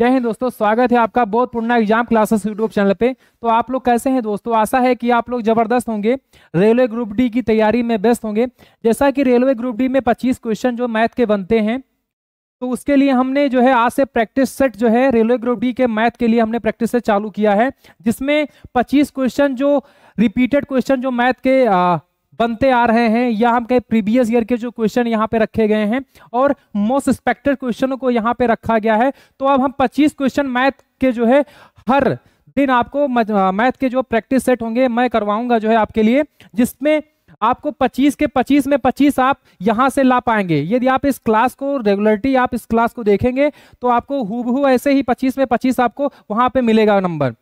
जय हिंद दोस्तों, स्वागत है आपका बोधपूर्ण एग्जाम क्लासेस यूट्यूब चैनल पे। तो आप लोग कैसे हैं दोस्तों? आशा है कि आप लोग जबरदस्त होंगे, रेलवे ग्रुप डी की तैयारी में व्यस्त होंगे। जैसा कि रेलवे ग्रुप डी में 25 क्वेश्चन जो मैथ के बनते हैं, तो उसके लिए हमने जो है आज से प्रैक्टिस सेट जो है रेलवे ग्रुप डी के मैथ के लिए हमने प्रैक्टिस सेट चालू किया है, जिसमें 25 क्वेश्चन जो रिपीटेड क्वेश्चन जो मैथ के बनते आ रहे हैं, या हम कहें प्रीवियस ईयर के जो क्वेश्चन यहाँ पे रखे गए हैं और मोस्ट एक्सपेक्टेड क्वेश्चनों को यहाँ पे रखा गया है। तो अब हम 25 क्वेश्चन मैथ के जो है हर दिन आपको मैथ के जो प्रैक्टिस सेट होंगे मैं करवाऊंगा जो है आपके लिए, जिसमें आपको 25 के 25 में 25 आप यहां से ला पाएंगे। यदि आप इस क्लास को रेगुलरिटी आप इस क्लास को देखेंगे तो आपको हूबहू ऐसे ही 25 में 25 आपको वहां पे मिलेगा नंबर।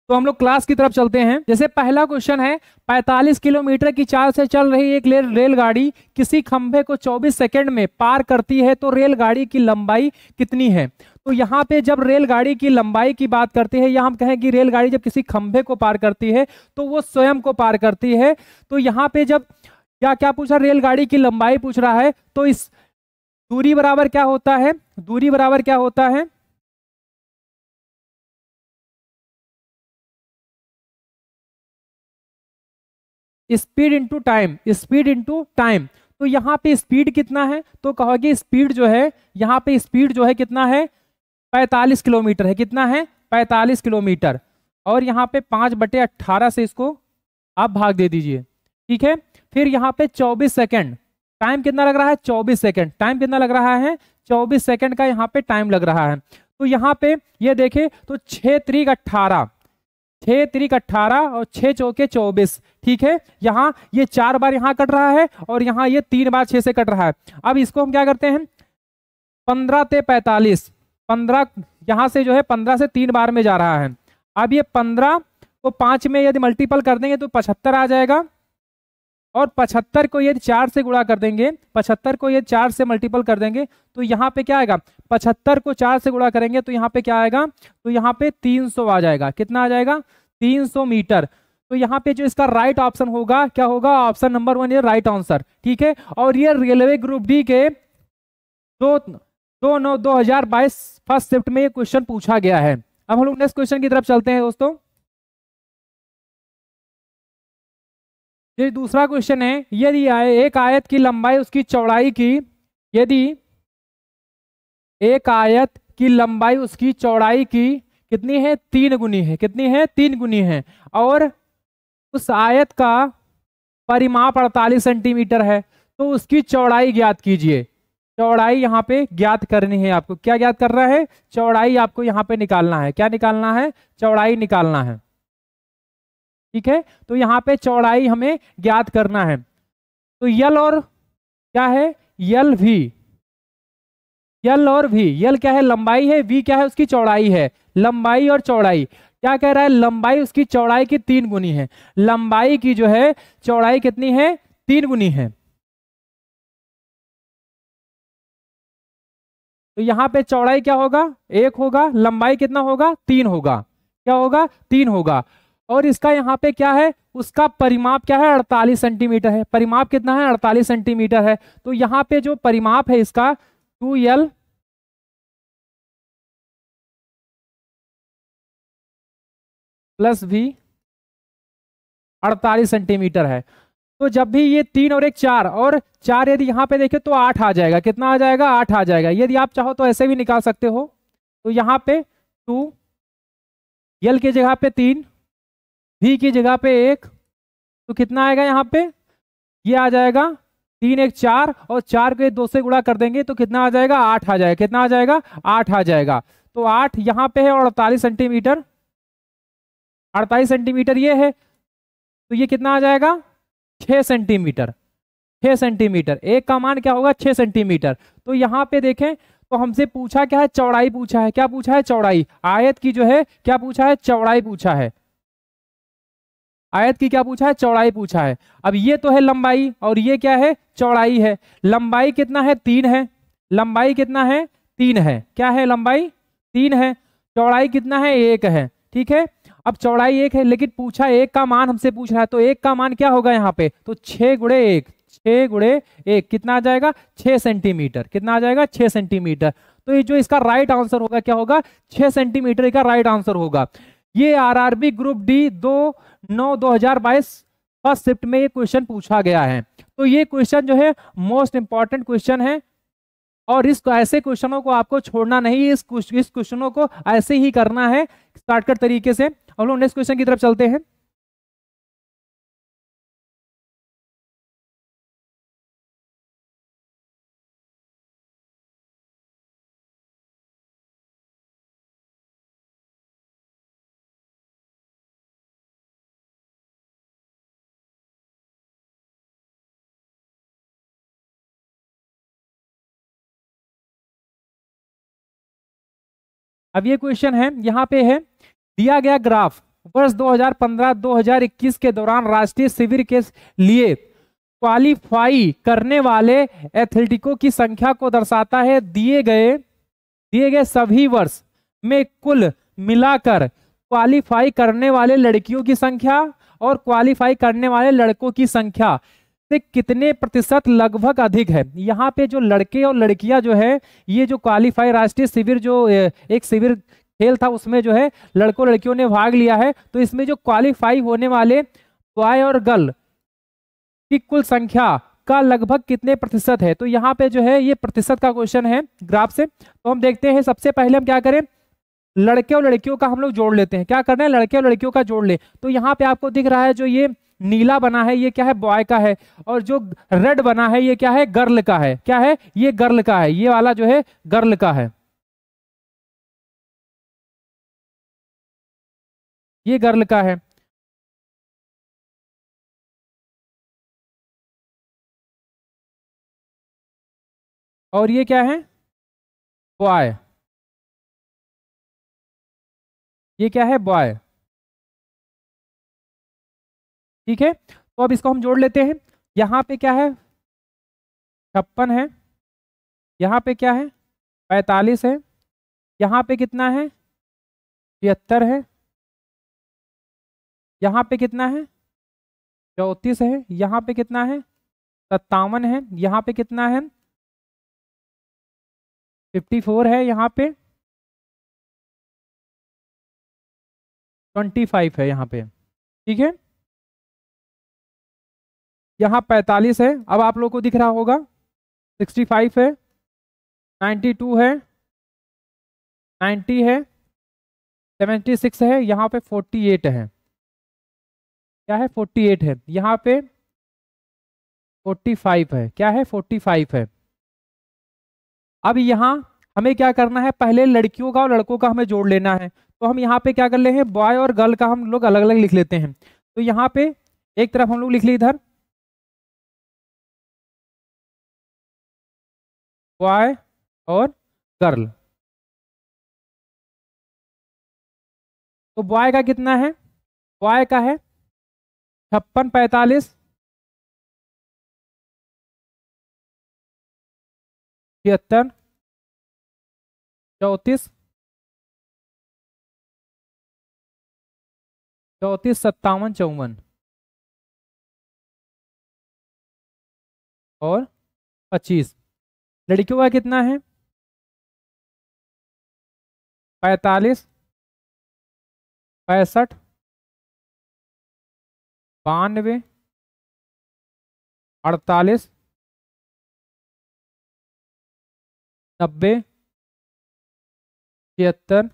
तो हम लोग क्लास की तरफ चलते हैं। जैसे पहला क्वेश्चन है, 45 किलोमीटर की चाल से चल रही एक रेलगाड़ी किसी खंभे को 24 सेकंड में पार करती है, तो रेलगाड़ी की लंबाई कितनी है? तो यहाँ पे जब रेलगाड़ी की लंबाई की बात करते हैं, या हम कहें कि रेलगाड़ी जब किसी खंभे को पार करती है तो वो स्वयं को पार करती है। तो यहाँ पे जब क्या पूछा, रेलगाड़ी की लंबाई पूछ रहा है, तो इस दूरी बराबर क्या होता है? दूरी बराबर क्या होता है? Speed into time, speed into time. तो यहाँ पे स्पीड कितना है? तो कहोगे स्पीड जो है, यहाँ पे स्पीड जो है कितना है? 45 किलोमीटर है। कितना है? 45 किलोमीटर। और यहाँ पे 5/18 से इसको आप भाग दे दीजिए, ठीक है। फिर यहाँ पे 24 सेकंड, टाइम कितना लग रहा है? 24 सेकंड। टाइम कितना लग रहा है? 24 सेकंड का यहाँ पे टाइम लग रहा है। तो यहाँ पे ये देखे तो 6 त्रिक 18, 6 त्रिक 18 और 6 चौके 24, ठीक है। यहाँ ये 4 बार यहाँ कट रहा है और यहाँ ये 3 बार 6 से कट रहा है। अब इसको हम क्या करते हैं, 15 ते 45, 15 यहाँ से जो है 15 से 3 बार में जा रहा है। अब ये 15 को 5 में यदि मल्टीपल कर देंगे तो 75 आ जाएगा, और 75 को यदि 4 से गुणा कर देंगे, 75 को यदि 4 से मल्टीपल कर देंगे तो यहाँ पे क्या आएगा? 75 को 4 से गुणा करेंगे तो यहाँ पे क्या आएगा? तो यहाँ पे 300 आ जाएगा। कितना आ जाएगा? 300 मीटर। तो यहाँ पे जो इसका राइट ऑप्शन होगा क्या होगा? ऑप्शन नंबर 1 ये राइट आंसर, ठीक है। और ये रेलवे ग्रुप डी के 2/9/2022 फर्स्ट शिफ्ट में ये क्वेश्चन पूछा गया है। अब हम लोग नेक्स्ट क्वेश्चन की तरफ चलते हैं दोस्तों। ये दूसरा क्वेश्चन है, यदि एक आयत की लंबाई उसकी चौड़ाई की, यदि एक आयत की लंबाई उसकी चौड़ाई की कितनी है? 3 गुनी है। कितनी है? 3 गुनी है। और उस आयत का परिमाप 48 सेंटीमीटर है, तो उसकी चौड़ाई ज्ञात कीजिए। चौड़ाई यहाँ पे ज्ञात करनी है आपको। क्या ज्ञात करना है? चौड़ाई आपको यहाँ पे निकालना है। क्या निकालना है? चौड़ाई निकालना है, ठीक है। तो यहाँ पे चौड़ाई हमें ज्ञात करना है। तो यल और क्या है? यल भी, यल और भी। यल क्या है? लंबाई है। वी क्या है? उसकी चौड़ाई है। लंबाई और चौड़ाई क्या कह रहा है? लंबाई उसकी चौड़ाई की 3 गुनी है। लंबाई की जो है चौड़ाई कितनी है? 3 गुनी है। तो यहाँ पे चौड़ाई क्या होगा? 1 होगा। लंबाई कितना होगा? 3 होगा। क्या होगा? 3 होगा। और इसका यहाँ पे क्या है? उसका परिमाप क्या है? 48 सेंटीमीटर है। परिमाप कितना है? 48 सेंटीमीटर है। तो यहाँ पे जो परिमाप है इसका 2L + V 48 सेंटीमीटर है। तो जब भी ये 3 और 1 4, और 4 यदि यहाँ पे देखें तो 8 आ जाएगा। कितना आ जाएगा? 8 आ जाएगा। यदि आप चाहो तो ऐसे भी निकाल सकते हो। तो यहाँ पे 2, L की जगह पे 3, V की जगह पे 1, तो कितना आएगा यहाँ पे? ये आ जाएगा 3 1 4, और 4 को 2 से गुणा कर देंगे तो कितना आ जाएगा? 8 आ जाएगा। कितना आ जाएगा? 8 आ जाएगा। तो 8 यहाँ पे है और 48 सेंटीमीटर, 48 सेंटीमीटर ये है, तो ये कितना आ जाएगा? 6 सेंटीमीटर। 6 सेंटीमीटर। एक का मान क्या होगा? 6 सेंटीमीटर। तो यहाँ पे देखें तो हमसे पूछा क्या है? चौड़ाई पूछा है। क्या पूछा है? चौड़ाई। आयत की जो है क्या पूछा है? चौड़ाई पूछा है। आयत की क्या पूछा है? चौड़ाई पूछा है। अब ये तो है लंबाई और ये क्या है? चौड़ाई है। लंबाई कितना है? 3 है। लंबाई कितना है? 3 है। क्या है? लंबाई 3 है। चौड़ाई कितना है? 1 है, ठीक है। अब चौड़ाई 1 है, लेकिन पूछा 1 का मान हमसे पूछ रहा है, तो 1 का मान क्या होगा यहाँ पे? तो 6 × 1, 6 गुणे 1 कितना आ जाएगा 6 सेंटीमीटर। कितना आ जाएगा 6 सेंटीमीटर। तो ये जो इसका राइट आंसर होगा क्या होगा 6 सेंटीमीटर का राइट आंसर होगा। ये RRB group D 2/9/2022 first shift में ये क्वेश्चन पूछा गया है। तो ये क्वेश्चन जो है मोस्ट इंपॉर्टेंट क्वेश्चन है और इस ऐसे क्वेश्चनों को आपको छोड़ना नहीं, इस क्वेश्चनों को ऐसे ही करना है शॉर्टकट तरीके से। हम लोग नेक्स्ट क्वेश्चन की तरफ चलते हैं। अब ये क्वेश्चन है, यहाँ पे है दिया गया ग्राफ वर्ष 2015-2021 के दौरान राष्ट्रीय शिविर के लिए क्वालिफाई करने वाले एथलेटिकों की संख्या को दर्शाता है। दिए गए सभी वर्ष में कुल मिलाकर क्वालिफाई करने वाले लड़कियों की संख्या और क्वालिफाई करने वाले लड़कों की संख्या से कितने प्रतिशत लगभग अधिक है। यहाँ पे जो लड़के और लड़कियां जो है, ये जो क्वालिफाई राष्ट्रीय शिविर जो एक शिविर खेल था उसमें जो है लड़कों लड़कियों ने भाग लिया है। तो इसमें जो क्वालिफाई होने वाले बॉय और गर्ल की कुल संख्या का लगभग कितने प्रतिशत है। तो यहाँ पे जो है ये प्रतिशत का क्वेश्चन है ग्राफ से। तो हम देखते हैं, सबसे पहले हम क्या करें, लड़के और लड़कियों का हम लोग जोड़ लेते हैं। क्या करना है, लड़के और लड़कियों का जोड़ ले। तो यहाँ पे आपको दिख रहा है जो ये नीला बना है ये क्या है बॉय का है, और जो रेड बना है ये क्या है गर्ल का है। क्या है ये गर्ल का है, ये वाला जो है गर्ल का है, ये गर्ल का है। और ये क्या है बॉय, ये क्या है बॉय। ठीक है, तो अब इसको हम जोड़ लेते हैं। यहाँ पे क्या है 56 है, यहाँ पे क्या है 45 है, यहाँ पे कितना है 73 है, यहाँ पे कितना है 34 है, यहाँ पे कितना है 57 है, यहाँ पे कितना है 54 है, यहाँ पे 25 है यहाँ पे। ठीक है, यहाँ 45 है, अब आप लोग को दिख रहा होगा 65 है, 92 है, 90 है, 76 है, यहाँ पे 48 है। क्या है 48 है, यहाँ पे 45 है। क्या है 45 है। अब यहाँ हमें क्या करना है, पहले लड़कियों का और लड़कों का हमें जोड़ लेना है। तो हम यहाँ पे क्या कर ले हैं, बॉय और गर्ल का हम लोग अलग अलग लिख लेते हैं। तो यहाँ पे एक तरफ हम लोग लिख ली इधर बॉय और गर्ल। तो बॉय का कितना है, बॉय का है 56, 45, 76, 34, 57, 54 और 25। लड़कियों का कितना है 45, 65, 92, 48, 90, 76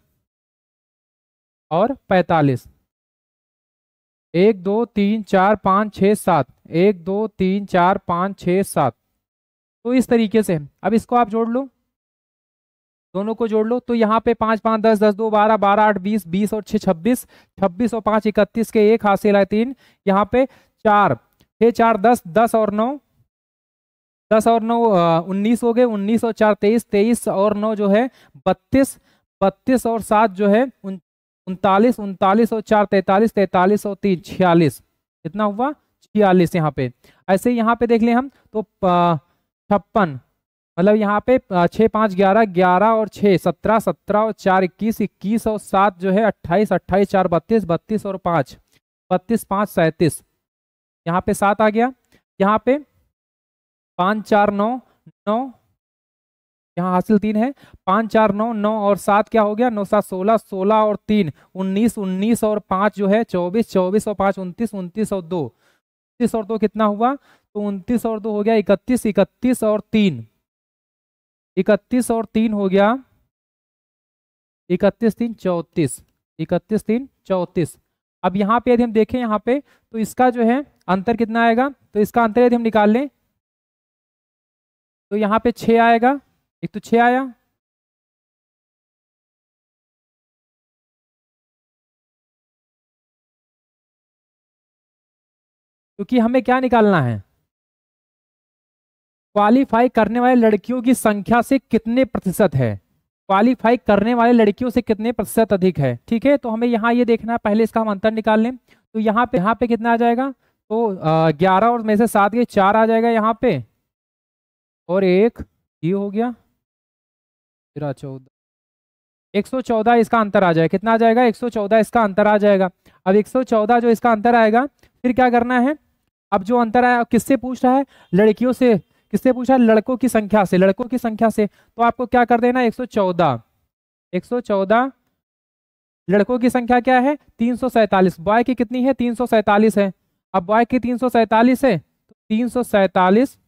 और 45। 1 2 3 4 5 6 7, 1 2 3 4 5 6 7। तो इस तरीके से अब इसको आप जोड़ लो, दोनों को जोड़ लो। तो यहाँ पे 5 5 10 10 2 12 12 8 20 20 और 6 26, 26 और 5 31 के 1 हासिल है 3। यहाँ पे 4 6 4 10 10 और 9 10 और 9 19 हो गए, 19 और 4 23, 23 और 9 जो है 32, 32 और 7 जो है 39, 39 और 4 43, 43 और 3 46। कितना हुआ 46 यहाँ पे। ऐसे यहाँ पे देख लें हम तो 56, मतलब यहाँ पे 6 5 11, 11 और 6 17, 17 और 4 21, 21 और 7 जो है 28, 28 4 32, 32 और 5 32, 5 37। यहाँ पे 7 आ गया। यहाँ पे 5 4 9 9, यहाँ हासिल 3 है, 5 4 9 9 और 7 क्या हो गया, 9 7 16, 16 और 3 19, 19 और 5 जो है 24, 24 और 5 29, 29 और 2, 29 और 2 कितना हुआ, तो 29 और 2 हो गया 31, 31 और 3, 31 और 3 हो गया 31 3 34, 31 3 34। अब यहाँ पे यदि हम देखें यहाँ पे तो इसका जो है अंतर कितना आएगा, तो इसका अंतर यदि हम निकाल लें तो यहाँ पे 6 आएगा, एक तो 6 आया, क्योंकि हमें क्या निकालना है, क्वालिफाई करने वाले लड़कियों की संख्या से कितने प्रतिशत है, क्वालिफाई करने वाले लड़कियों से कितने प्रतिशत अधिक है। ठीक है, तो हमें यहाँ ये देखना है, पहले इसका हम अंतर निकाल लें। तो यहाँ पे कितना आ जाएगा, तो 11 और में से 7 के 4 आ जाएगा यहाँ पे, और एक ये हो गया 14, 114 इसका अंतर आ जाएगा, कितना आ जाएगा, 114 इसका अंतर आ जाएगा। अब 114 जो इसका अंतर आएगा, फिर क्या करना है, अब जो अंतर आया किससे पूछ रहा है, लड़कियों से, किससे पूछा है, लड़कों की संख्या से, लड़कों की संख्या से। तो आपको क्या कर देना, 114, 114 लड़कों की संख्या क्या है 347, बॉय की कितनी है 347 है। अब बॉय की 347 है तो 347,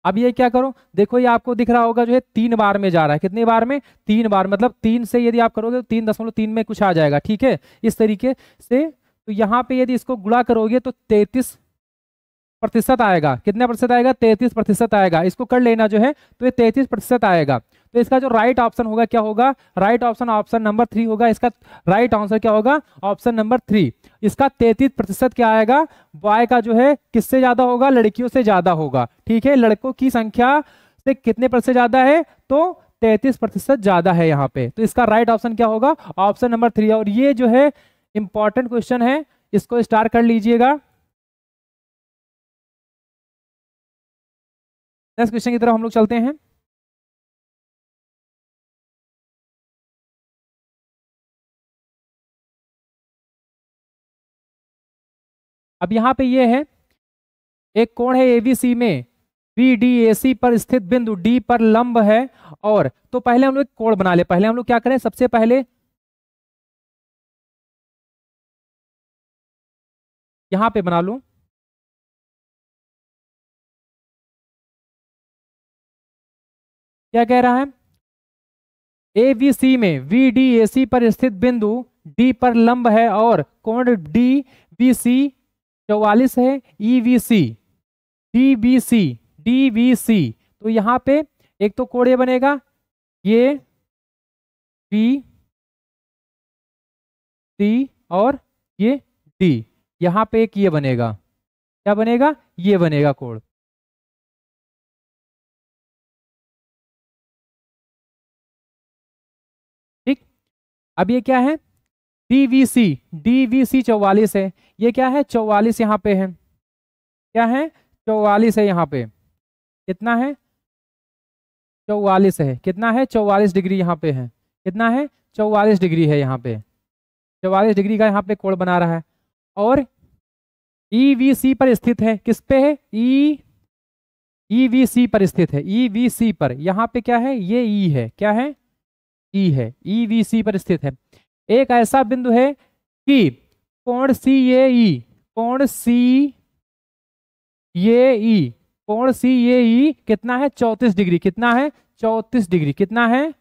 अब ये क्या करो, देखो ये आपको दिख रहा होगा जो है 3 बार में जा रहा है, कितने बार में, 3 बार, मतलब 3 से यदि आप करोगे तो 3.3 में कुछ आ जाएगा। ठीक है, इस तरीके से। तो यहाँ पे यदि इसको गुणा करोगे तो 33% आएगा, कितने प्रतिशत आएगा, 33% आएगा। इसको कर लेना जो है तो ये 33% आएगा। तो इसका जो राइट ऑप्शन होगा क्या होगा, राइट ऑप्शन ऑप्शन नंबर 3 होगा, इसका राइट आंसर क्या होगा, ऑप्शन नंबर 3। इसका 33% क्या आएगा, बॉय का जो है किससे ज्यादा होगा, लड़कियों से ज्यादा होगा। ठीक है, लड़कों की संख्या से कितने प्रतिशत ज्यादा है, तो 33% ज्यादा है यहाँ पे। तो इसका राइट ऑप्शन क्या होगा, ऑप्शन नंबर 3। और ये जो है इंपॉर्टेंट क्वेश्चन है, इसको स्टार कर लीजिएगा। नेक्स्ट क्वेश्चन की तरफ हम लोग चलते हैं। अब यहाँ पे ये है, एक कोण है एबीसी में बीडीएसी पर स्थित बिंदु डी पर लंब है, और तो पहले हम लोग कोण बना ले, पहले हम लोग क्या करें, सबसे पहले यहां पे बना लूं, क्या कह रहा है, एबीसी में बीडीएसी पर स्थित बिंदु डी पर लंब है और कोण डी बीसी 44 है, ईवीसी डीबीसी डीबीसी, तो यहाँ पे एक तो कोण ये बनेगा, ये बी सी और ये डी, यहाँ पे एक ये बनेगा, क्या बनेगा, ये बनेगा कोण। ठीक, अब ये क्या है, डीवीसी डीवीसी 44 है, ये क्या है 44 यहाँ पे है, क्या है 44 है यहाँ पे, कितना है 44 है, कितना है 44 डिग्री यहाँ पे है, कितना है 44 डिग्री है यहाँ पे, 44 डिग्री का यहाँ पे कोण बना रहा है। और ईवीसी पर स्थित है, किस पे है, ईवीसी पर स्थित है, ईवीसी पर, यहाँ पे क्या है, ये ई है, क्या है, ई है, ईवीसी पर स्थित है। एक ऐसा बिंदु है कि कोण सी ये ई, कोण सी ये ई, कोण सी ये ई कितना है 34 डिग्री, कितना है 34 डिग्री, कितना है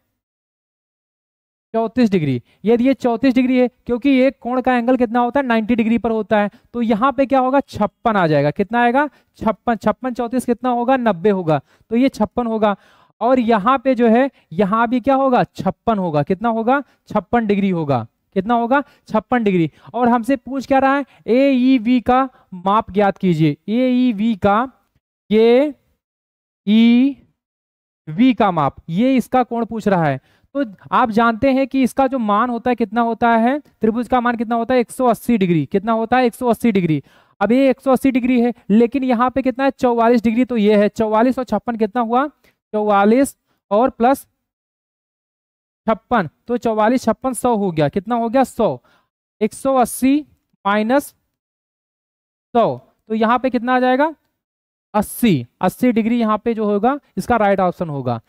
34 डिग्री। यदि ये 34 डिग्री है, क्योंकि एक कोण का एंगल कितना होता है 90 डिग्री पर होता है, तो यहाँ पे क्या होगा 56 आ जाएगा, कितना आएगा 56, 56 34 कितना होगा 90 होगा, तो ये 56 होगा। और यहाँ पे जो है यहाँ भी क्या होगा 56 होगा, कितना होगा 56 डिग्री होगा, कितना होगा 56 डिग्री। और हमसे पूछ क्या रहा है, ए ई वी का माप ज्ञात कीजिए, ए ई वी का, ये ई वी का माप, ये इसका कोण पूछ रहा है। तो आप जानते हैं कि इसका जो मान होता है कितना होता है, त्रिभुज का मान कितना होता है 180 डिग्री, कितना होता है 180 डिग्री। अब ये 180 डिग्री है, लेकिन यहाँ पे कितना है 44 डिग्री, तो ये है 44 और 56 कितना हुआ 44 और प्लस 56, तो 44 56 100 हो गया, कितना हो गया 100, 180 माइनस 100, तो यहाँ पे कितना आ जाएगा 80 डिग्री यहाँ पे जो होगा इसका राइट ऑप्शन होगा।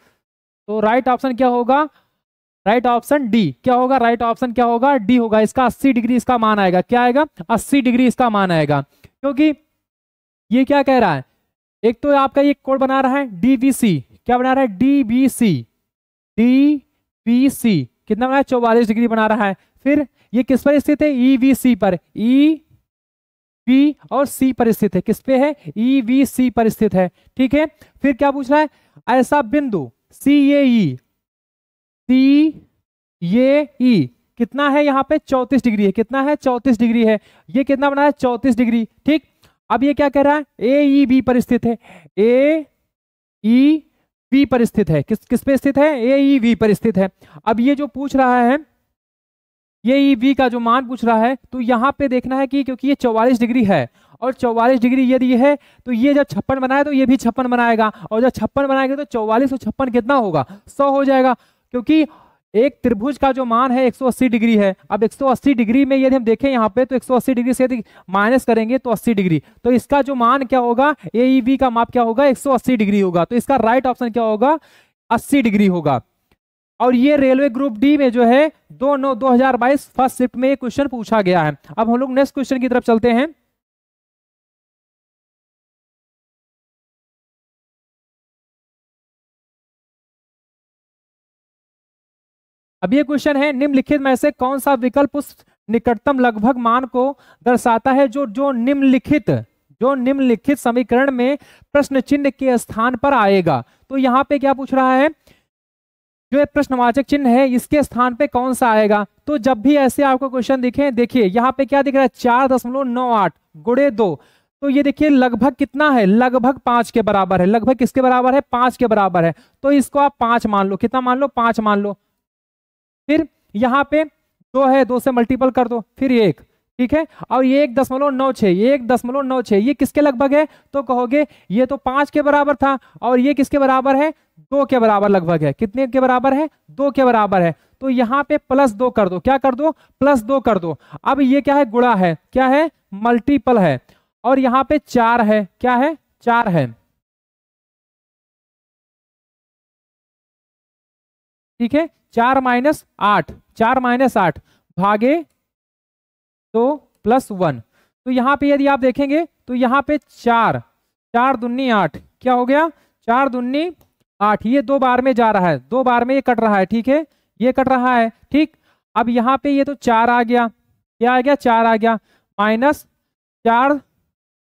तो राइट ऑप्शन क्या होगा, राइट ऑप्शन डी क्या होगा, राइट ऑप्शन क्या होगा, डी होगा। इसका 80 डिग्री इसका मान आएगा, क्या आएगा 80 डिग्री इसका मान आएगा। क्योंकि ये क्या कह रहा है, एक तो आपका ये कोड बना रहा है डीबीसी, क्या बना रहा है डीबीसी, डीबीसी कितना बना है 44 डिग्री बना रहा है। फिर ये किस पर स्थित है, ईवीसी पर, ई बी और सी पर स्थित है, किस पे है ईवीसी पर स्थित है, ठीक है। फिर क्या पूछ रहा है, ऐसा बिंदु सी ए ई कितना है यहाँ पे 34 डिग्री है, कितना है 34 डिग्री है, ये कितना बना है 34 डिग्री, ठीक। अब ये क्या कह रहा है ए ई बी पर स्थित है, ए ई बी पर स्थित है, किस पे स्थित है ए ई बी पर स्थित है। अब ये जो पूछ रहा है ये ई बी का जो मान पूछ रहा है, तो यहाँ पे देखना है कि क्योंकि ये 44 डिग्री है और 44 डिग्री यदि ये है तो ये जब 56 बनाए तो ये भी 56 बनाएगा, और जब 56 बनाएगा तो 44 और 56 कितना होगा 100 हो जाएगा। क्योंकि एक त्रिभुज का जो मान है 180 डिग्री है। अब 180 डिग्री में यदि हम देखें यहाँ पे तो 180 डिग्री से यदि माइनस करेंगे तो 80 डिग्री, तो इसका जो मान क्या होगा ए ई बी का माप क्या होगा 180 डिग्री होगा। तो इसका राइट ऑप्शन क्या होगा 80 डिग्री होगा। और ये रेलवे ग्रुप डी में जो है 2/9/2022 फर्स्ट शिफ्ट में क्वेश्चन पूछा गया है। अब हम लोग नेक्स्ट क्वेश्चन की तरफ चलते हैं। अब ये क्वेश्चन है निम्नलिखित में से कौन सा विकल्प उस निकटतम लगभग मान को दर्शाता है जो निम्नलिखित समीकरण में प्रश्न चिन्ह के स्थान पर आएगा। तो यहाँ पे क्या पूछ रहा है, जो प्रश्नवाचक चिन्ह है इसके स्थान पे कौन सा आएगा। तो जब भी ऐसे आपको क्वेश्चन दिखे, देखिए यहाँ पे क्या दिख रहा है 4.98 गुणे 2, तो ये देखिए लगभग कितना है, लगभग 5 के बराबर है, लगभग किसके बराबर है 5 के बराबर है। तो इसको आप 5 मान लो, कितना मान लो 5 मान लो। फिर यहाँ पे 2 है, 2 से मल्टीपल कर दो, फिर 1, ठीक है। और ये 1.96 ये किसके लगभग है, तो कहोगे ये तो 5 के बराबर था और ये किसके बराबर है 2 के बराबर लगभग है, कितने के बराबर है 2 के बराबर है। तो यहाँ पे +2 कर दो, क्या कर दो +2 कर दो। अब ये क्या है गुणा है, क्या है मल्टीपल है, और यहाँ पे 4 है, क्या है 4 है, ठीक है। 4 - 8 भागे 2 + 1। तो यहाँ पे यदि आप देखेंगे तो यहाँ पे 4 दूनी 8, क्या हो गया 4 दूनी 8, ये 2 बार में जा रहा है, 2 बार में ये कट रहा है, ठीक है, ये कट रहा है, ठीक। अब यहाँ पे ये तो 4 आ गया, क्या आ गया 4 आ गया, -4,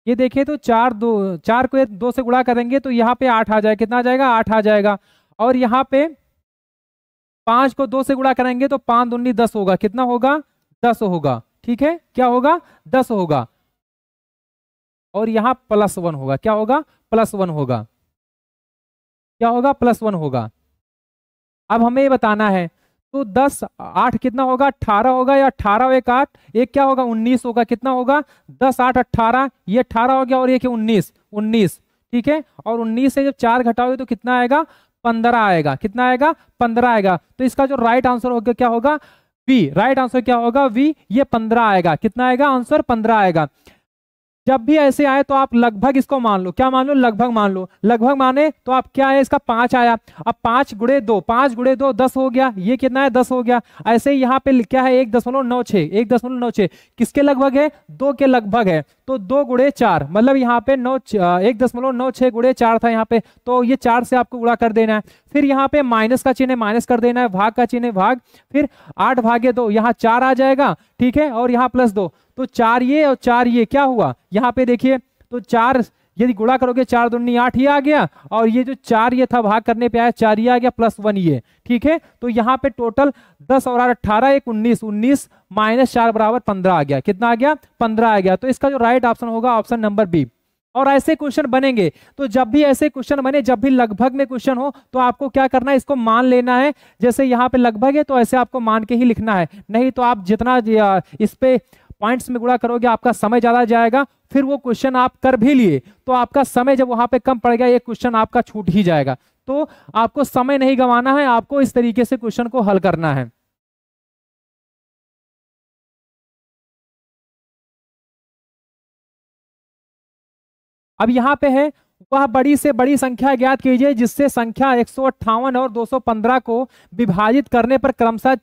ये देखिए तो 4 को 2 से गुणा करेंगे तो यहाँ पे 8 आ जाएगा, कितना आ जाएगा 8 आ जाएगा। और यहाँ पे 5 को 2 से गुणा करेंगे तो 5 दूनी 10 होगा, कितना होगा 10 होगा, ठीक है, क्या होगा 10 होगा। और यहाँ +1 होगा, क्या होगा +1 होगा, क्या होगा +1 होगा। अब हमें ये बताना है तो 10 8 कितना होगा 18 होगा, या 18 और 1 8, एक क्या होगा 19 होगा, कितना होगा 10 8 18, ये 18 हो गया और ये क्या 19, ठीक है। और 19 से जब 4 घटाओगे तो कितना आएगा 15 आएगा, कितना आएगा 15 आएगा। तो इसका जो राइट आंसर होगा क्या होगा बी, राइट आंसर क्या होगा बी, ये 15 आएगा, कितना आएगा आंसर 15 आएगा। जब भी ऐसे आए तो आप लगभग इसको मान लो, क्या मान लो लगभग मान लो, लगभग माने तो आप क्या है इसका 5 आया। अब 5 गुणे 2 10 हो गया, ये कितना है 10 हो गया। ऐसे ही यहाँ पे क्या है 1.96 किसके लगभग है 2 के लगभग है, तो 2 गुणे 4 मतलब यहाँ पे 1.96 गुणे 4 था यहाँ पे, तो ये 4 से आपको गुणा कर देना है। फिर यहाँ पे माइनस का चिन्ह माइनस कर देना है, भाग का चिन्ह भाग, फिर 8 भागे 2 यहाँ 4 आ जाएगा, ठीक है, और यहाँ +2, तो 4 ये और 4 ये क्या हुआ यहाँ पे देखिए, तो 4 यदि गुणा करोगे 4 दूनी 8 ही आ गया, और ये जो 4 ये था भाग करने पे आया 4 ये आ गया +1 ये, ठीक है। तो यहाँ पे टोटल 10 और 8 18 1 19 -4 बराबर 15 आ गया, कितना आ गया 15 आ गया। तो इसका जो राइट ऑप्शन होगा ऑप्शन नंबर बी। और ऐसे क्वेश्चन बनेंगे तो जब भी ऐसे क्वेश्चन बने, जब भी लगभग में क्वेश्चन हो तो आपको क्या करना है इसको मान लेना है। जैसे यहाँ पे लगभग है तो ऐसे आपको मान के ही लिखना है, नहीं तो आप जितना इस पे पॉइंट्स में गुणा करोगे आपका समय ज्यादा जाएगा, फिर वो क्वेश्चन आप कर भी लिए तो आपका समय जब वहां पे कम पड़ गया ये क्वेश्चन आपका छूट ही जाएगा। तो आपको समय नहीं गंवाना है, आपको इस तरीके से क्वेश्चन को हल करना है। अब यहाँ पे है वह बड़ी से बड़ी संख्या ज्ञात कीजिए जिससे संख्या 158 और 215 को विभाजित करने पर क्रमशः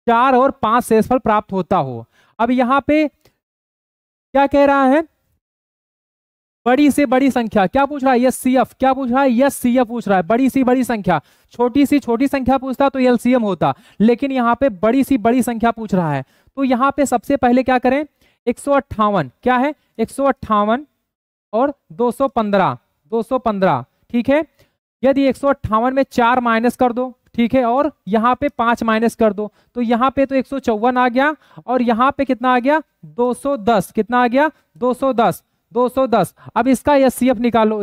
4 और 5 शेषफल प्राप्त होता हो। अब यहाँ पे क्या कह रहा है, बड़ी से बड़ी संख्या क्या पूछ रहा है, एचसीएफ क्या पूछ रहा है, एचसीएफ पूछ रहा है, बड़ी सी बड़ी संख्या। छोटी सी छोटी संख्या पूछता तो एलसीएम होता, लेकिन यहाँ पे बड़ी सी बड़ी संख्या पूछ रहा है। तो यहाँ पे सबसे पहले क्या करें, 158 क्या है, 158 और 215, ठीक है। यदि 158 में 4 माइनस कर दो, ठीक है, और यहाँ पे 5 माइनस कर दो, तो यहाँ पे तो 154 आ गया, और यहाँ पे कितना आ गया, 210, कितना आ गया, 210। अब इसका एचसीएफ निकालो,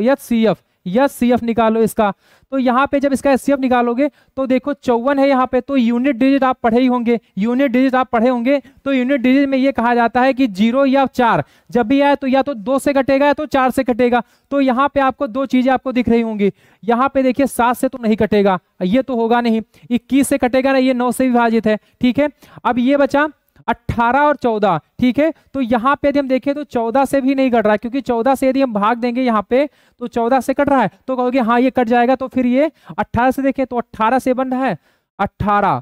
एचसीएफ निकालो इसका। तो यहाँ पे जब इसका एचसीएफ निकालोगे तो देखो 54 है यहाँ पे, तो यूनिट डिजिट आप पढ़े ही होंगे, यूनिट डिजिट आप पढ़े होंगे। तो यूनिट डिजिट में ये कहा जाता है कि 0 या 4 जब भी आए तो या तो 2 से कटेगा या तो 4 से कटेगा। तो यहाँ पे आपको दो चीजें आपको दिख रही होंगी, यहाँ पे देखिए 7 से तो नहीं कटेगा, ये तो होगा नहीं, 21 से कटेगा ना, ये 9 से विभाजित है, ठीक है। अब ये बचा 18 और 14, ठीक है। तो यहाँ पे यदि हम देखें तो 14 से भी नहीं कट रहा है, क्योंकि 14 से यदि हम भाग देंगे यहाँ पे तो 14 से कट रहा है, तो कहोगे हाँ ये कट जाएगा। तो फिर ये 18 से देखें तो 18 से बन रहा है 18,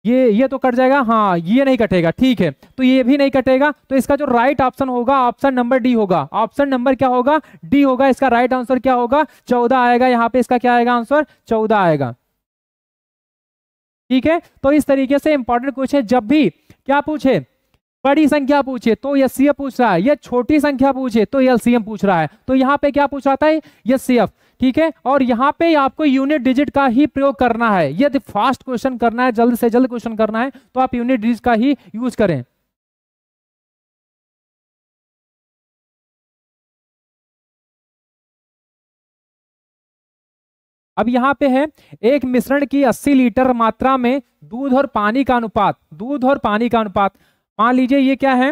ये तो कट जाएगा, हाँ ये नहीं कटेगा, ठीक है। तो ये भी नहीं कटेगा, तो इसका जो राइट ऑप्शन होगा ऑप्शन नंबर डी होगा। ऑप्शन नंबर क्या होगा, डी होगा। इसका राइट आंसर क्या होगा, 14 आएगा। यहाँ पे इसका क्या आएगा आंसर, 14 आएगा, ठीक है। तो इस तरीके से इंपॉर्टेंट क्वेश्चन जब भी क्या पूछे, बड़ी संख्या पूछे तो एचसीएफ पूछ रहा है, या छोटी संख्या पूछे तो एलसीएम पूछ रहा है। तो यहाँ पे क्या पूछ रहा था, एचसीएफ, ठीक है। और यहाँ पे आपको यूनिट डिजिट का ही प्रयोग करना है। यदि फास्ट क्वेश्चन करना है, जल्द से जल्द क्वेश्चन करना है, तो आप यूनिट डिजिट का ही यूज करें। अब यहाँ पे है एक मिश्रण की 80 लीटर मात्रा में दूध और पानी का अनुपात, दूध और पानी का अनुपात मान लीजिए ये क्या है,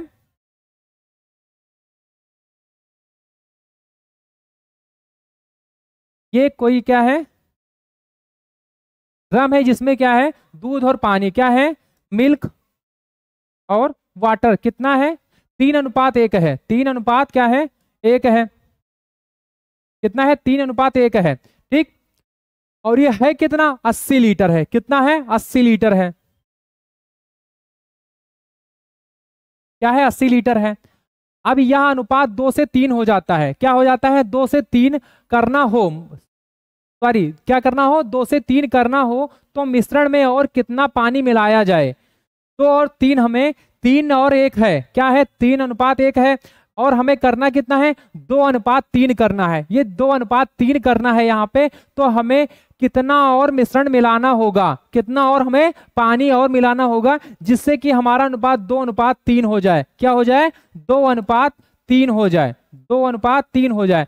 ये कोई क्या है, ड्रम है जिसमें क्या है, दूध और पानी, क्या है, मिल्क और वाटर, कितना है, 3:1 है, 3 क्या है, 1 है, कितना है, 3:1 है, ठीक। और ये है कितना, 80 लीटर है, कितना है, 80 लीटर है, क्या है, 80 लीटर है। अब यह अनुपात 2 से 3 हो जाता है, क्या हो जाता है, 2 से 3 करना हो, सॉरी क्या करना हो, 2 से 3 करना हो तो मिश्रण में और कितना पानी मिलाया जाए। 2 और 3 हमें 3 और 1 है, क्या है, 3:1 है, और हमें करना कितना है, 2:3 करना है। ये 2:3 करना है यहाँ पे, तो हमें कितना और मिश्रण मिलाना होगा, कितना और हमें पानी और मिलाना होगा, जिससे कि हमारा अनुपात 2:3 हो जाए, क्या हो जाए, 2:3 हो जाए, 2:3 हो जाए।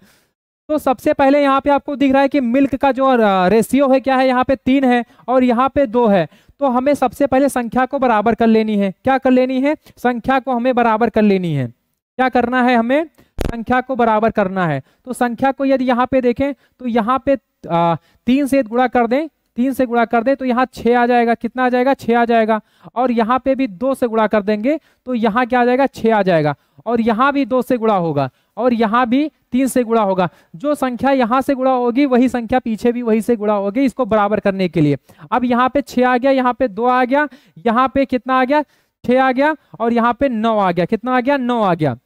तो सबसे पहले यहाँ पे आपको दिख रहा है कि मिल्क का जो रेशियो है क्या है, यहाँ पे 3 है और यहाँ पे 2 है। तो हमें सबसे पहले संख्या को बराबर कर लेनी है, क्या कर लेनी है, संख्या को हमें बराबर कर लेनी है। क्या करना है, हमें संख्या को बराबर करना है। तो संख्या को यदि यहाँ पे देखें तो यहाँ पे 3 से गुणा कर दें, 3 से गुणा कर दें तो यहाँ 6 आ जाएगा, कितना आ जाएगा, 6 आ जाएगा। और यहाँ पे भी 2 से गुणा कर देंगे तो यहाँ क्या आ जाएगा, 6 आ जाएगा। और यहाँ भी 2 से गुणा होगा और यहाँ भी 3 से गुणा होगा। जो संख्या यहाँ से गुणा होगी वही संख्या पीछे भी वही से गुणा होगी, इसको बराबर करने के लिए। अब यहाँ पे 6 आ गया, यहाँ पे 2 आ गया, यहाँ पे कितना आ गया, 6 आ गया, और यहाँ पे 9 आ गया, कितना आ गया, 9 आ गया।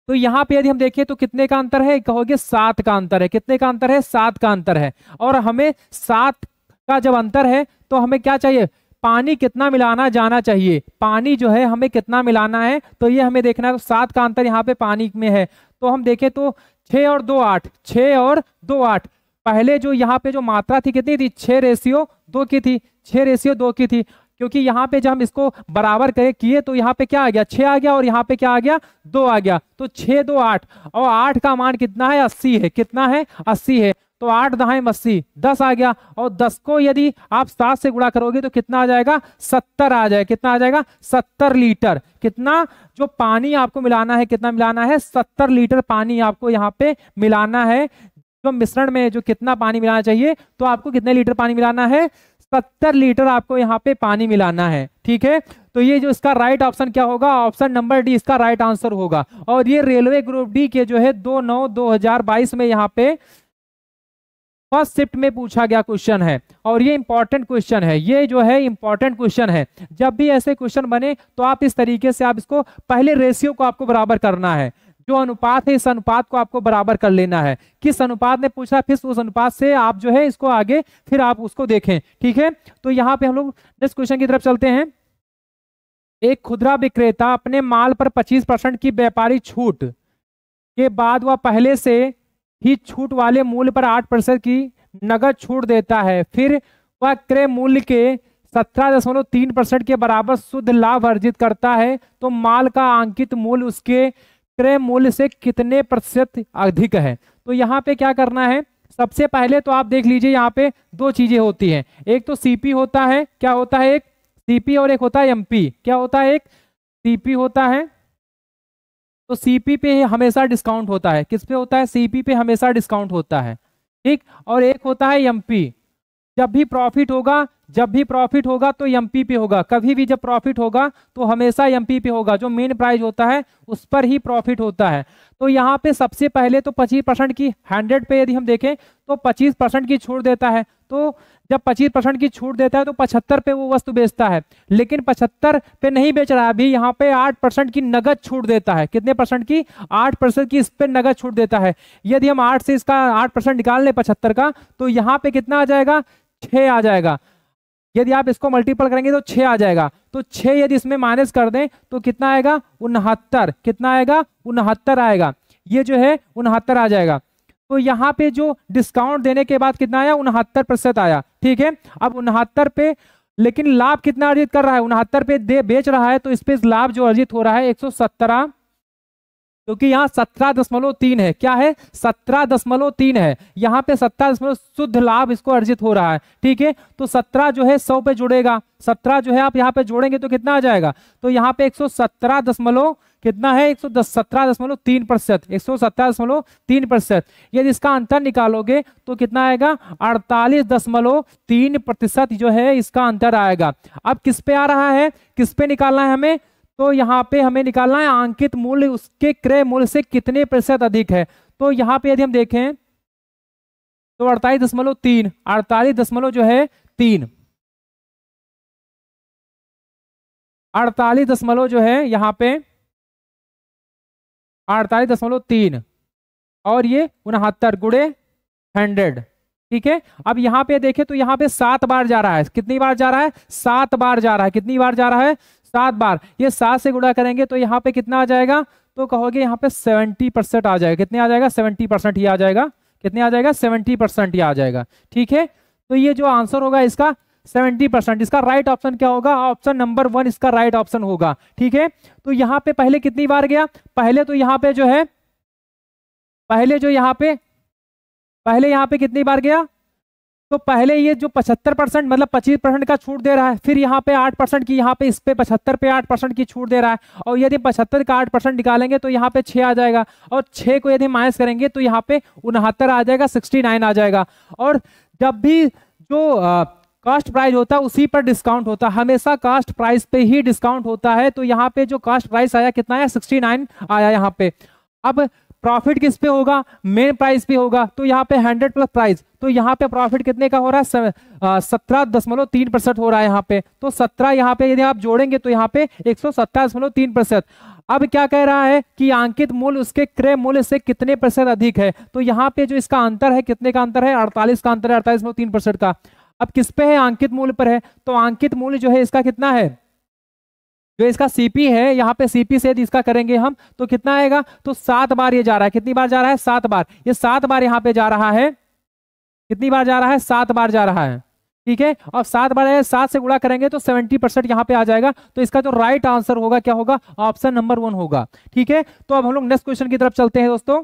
तो यहाँ पे यदि हम देखें तो कितने का अंतर है, कहोगे 7 का अंतर है, कितने का अंतर है, 7 का अंतर है। और हमें 7 का जब अंतर है तो हमें क्या चाहिए, पानी कितना मिलाना जाना चाहिए, पानी जो है हमें कितना मिलाना है, तो ये हमें देखना है। तो 7 का अंतर यहाँ पे पानी में है, तो हम देखें तो 6 और 2 8, 6 और 2 8। पहले जो यहाँ पे जो मात्रा थी कितनी थी, 6:2 की थी, 6:2 की थी, क्योंकि यहाँ पे जब हम इसको बराबर किए तो यहाँ पे क्या आ गया, 6 आ गया, और यहाँ पे क्या आ गया, 2 आ गया। तो 6 2 8, और 8 का मान कितना है, 80 है, कितना है, 80 है। तो 8 10 80, 10 आ गया। और 10 को यदि आप 7 से गुणा करोगे तो कितना आ जाएगा, 70 आ जाएगा, कितना आ जाएगा, 70 लीटर। कितना, जो पानी आपको मिलाना है, कितना मिलाना है, 70 लीटर पानी आपको यहाँ पे मिलाना है। जो मिश्रण में जो कितना पानी मिलाना चाहिए, तो आपको कितने लीटर पानी मिलाना है, 70 लीटर आपको यहाँ पे पानी मिलाना है। ठीक है, तो ये जो इसका राइट ऑप्शन क्या होगा, ऑप्शन नंबर डी इसका राइट आंसर होगा। और ये रेलवे ग्रुप डी के जो है 2/9/2022 में यहाँ पे फर्स्ट शिफ्ट में पूछा गया क्वेश्चन है, और ये इंपॉर्टेंट क्वेश्चन है, ये जो है इंपॉर्टेंट क्वेश्चन है। जब भी ऐसे क्वेश्चन बने तो आप इस तरीके से आप इसको पहले रेशियो को आपको बराबर करना है, जो अनुपात है इस अनुपात को आपको बराबर कर लेना है। किस अनुपात ने पूछा, फिर उस अनुपात से आप जो है इसको आगे फिर आप उसको देखें। ठीक है, तो यहाँ पे हम लोग नेक्स्ट क्वेश्चन की तरफ चलते हैं। एक खुदरा विक्रेता अपने माल पर 25% की व्यापारी छूट के बाद वह पहले से ही छूट वाले मूल्य पर 8% की नगद छूट देता है, फिर वह क्रय मूल्य के 17.3% के बराबर शुद्ध लाभ अर्जित करता है, तो माल का अंकित मूल्य उसके क्रय मूल्य से कितने प्रतिशत अधिक है। तो यहाँ पे क्या करना है, सबसे पहले तो आप देख लीजिए यहाँ पे दो चीजें होती हैं, एक तो सीपी होता है, क्या होता है, एक सीपी और एक होता है एमपी। क्या होता है, एक सीपी होता है, तो सीपी पे हमेशा डिस्काउंट होता है। किस पे होता है, सीपी पे हमेशा डिस्काउंट होता है। ठीक, और एक होता है एमपी, जब भी प्रॉफिट होगा तो एमपी पे होगा। कभी भी जब प्रॉफिट होगा तो हमेशा एमपी पे होगा, जो मेन प्राइस होता है उस पर ही प्रॉफिट होता है। तो यहाँ पे सबसे पहले तो 25% की 100 पे यदि हम देखें तो 25% की छूट देता है। तो जब 25% की छूट देता है तो 75 पे वो वस्तु बेचता है, लेकिन 75 पे नहीं बेच रहा है, अभी यहाँ पे 8% की नगद छूट देता है। कितने परसेंट की, 8% की इस पे नगद छूट देता है। यदि हम 8 से इसका 8% निकाल ले 75 का, तो यहाँ पे कितना आ जाएगा, 6 आ जाएगा। यदि आप इसको मल्टीपल करेंगे तो 6 आ जाएगा। तो 6 यदि इसमें माइनस कर दें तो कितना आएगा, 69। कितना आएगा, 69 आएगा। ये जो है 69 आ जाएगा। तो यहाँ पे जो डिस्काउंट देने के बाद कितना आया, 69% आया। ठीक है, अब 69 पे लेकिन लाभ कितना अर्जित कर रहा है, 69 पे बेच रहा है, तो इस पे लाभ जो अर्जित हो रहा है 117, क्योंकि यहाँ 17.3 है। क्या है, 17.3 है। यहाँ पे 17 शुद्ध लाभ इसको अर्जित हो रहा है। ठीक है, तो 17 जो है 100 पे जुड़ेगा, 17 जो है आप यहाँ पे जोड़ेंगे तो कितना आ जाएगा, तो यहाँ पे 117 दशमलव कितना है, 117.3%, 117.3%। यदि इसका अंतर निकालोगे तो कितना आएगा, 48.3% जो है इसका अंतर आएगा। अब किस पे आ रहा है, किस पे निकालना है हमें, तो यहाँ पे हमें निकालना है अंकित मूल्य उसके क्रय मूल्य से कितने प्रतिशत अधिक है। तो यहाँ पे यदि हम देखें तो 48.3, 48 जो है 3, 48 जो है यहाँ पे 48.3 और ये 69 गुणे 100। ठीक है, अब यहाँ पे देखें तो यहाँ पे 7 बार जा रहा है। कितनी बार जा रहा है, 7 बार जा रहा है। कितनी बार जा रहा है, 7 बार। ये 7 से गुणा करेंगे तो यहाँ पे कितना आ जाएगा, तो कहोगे यहाँ पे 70% आ जाएगा। कितने आ जाएगा, 70% ही आ जाएगा। कितने आ जाएगा, 70% ही आ जाएगा। ठीक है, तो ये जो आंसर होगा इसका 70%, इसका राइट ऑप्शन क्या होगा, ऑप्शन नंबर 1 इसका राइट ऑप्शन होगा। ठीक है, तो यहाँ पे पहले कितनी बार गया, पहले तो यहाँ पे जो है पहले यहाँ पे कितनी बार गया, तो पहले ये जो 75% मतलब 25% का छूट दे रहा है, फिर यहाँ पे 8% की, यहाँ पे इस पे 75 पे 8% की छूट दे रहा है। और यदि 75 का 8% निकालेंगे तो यहाँ पे 6 आ जाएगा, और 6 को यदि माइनस करेंगे तो यहाँ पे 69 आ जाएगा, 69 आ जाएगा। और जब भी जो कास्ट प्राइस होता है उसी पर डिस्काउंट होता है, हमेशा कास्ट प्राइस पे ही डिस्काउंट होता है। तो यहाँ पे जो कास्ट प्राइस आया कितना आया, 69 आया यहाँ पे। अब प्रॉफिट किस पे होगा, मेन प्राइस पे होगा, तो यहाँ पे 100 प्लस प्राइस, तो यहाँ पे प्रॉफिट कितने का हो रहा है, 17.3% हो रहा है यहाँ पे। तो 17 यहाँ पे यदि आप जोड़ेंगे तो यहाँ पे 117.3%। अब क्या कह रहा है कि अंकित मूल्य उसके क्रय मूल्य से कितने प्रतिशत अधिक है। तो यहाँ पे जो इसका अंतर है, कितने का अंतर है, 48 का अंतर है, 48.3% का। अब किस पे है, अंकित मूल्य पर है। तो अंकित मूल्य जो है इसका कितना है, जो इसका सीपी है, यहाँ पे सीपी से यदि इसका करेंगे हम तो कितना आएगा, तो 7 बार ये जा रहा है। कितनी बार जा रहा है, 7 बार। ये 7 बार यहाँ पे जा रहा है। कितनी बार जा रहा है, 7 बार जा रहा है। ठीक है, और 7 बार है, 7 से गुणा करेंगे तो 70% यहाँ पे आ जाएगा। तो इसका जो राइट आंसर होगा क्या होगा, ऑप्शन नंबर 1 होगा। ठीक है, तो अब हम लोग नेक्स्ट क्वेश्चन की तरफ चलते हैं दोस्तों।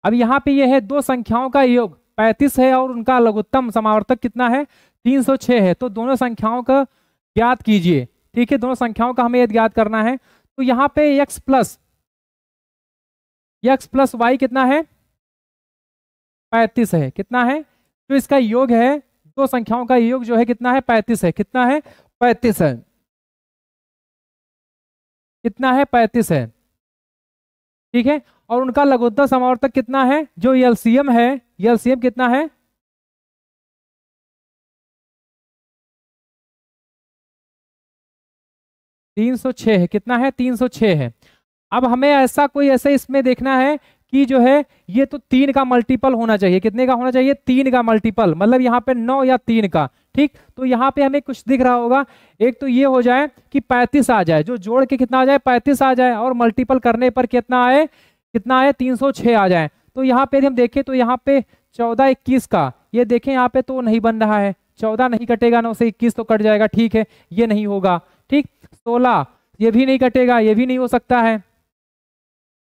अब यहाँ पे ये है दो संख्याओं का योग 35 है और उनका लघुत्तम समावर्तक कितना है, 306 है। तो दोनों संख्याओं का ज्ञात कीजिए। ठीक है, दोनों संख्याओं का हमें ज्ञात करना है। तो यहाँ पे x प्लस वाई कितना है, 35 है। कितना है, तो इसका योग है, दो संख्याओं का योग जो है कितना है, 35 है। कितना है, 35 है। कितना है, 35 है। ठीक है, और उनका लघुत्तम समावर्तक कितना है, जो एलसीएम है, एलसीएम कितना है, 306 है। कितना है, 306 है। अब हमें ऐसा कोई ऐसे इसमें देखना है कि जो है ये तो 3 का मल्टीपल होना चाहिए। कितने का होना चाहिए, 3 का मल्टीपल, मतलब यहाँ पे 9 या 3 का। ठीक, तो यहाँ पे हमें कुछ दिख रहा होगा, एक तो ये हो जाए कि 35 आ जाए, जो जोड़ के कितना आ जाए, 35 आ जाए, और मल्टीपल करने पर कितना आए, कितना आए, 306 आ जाए। तो यहाँ पे हम देखें तो यहाँ पे 14 21 का, ये देखें यहाँ पे तो नहीं बन रहा है, 14 नहीं कटेगा, 9 से 21 तो कट जाएगा। ठीक है, ये नहीं होगा। ठीक, 16 ये भी नहीं कटेगा, ये भी नहीं हो सकता है।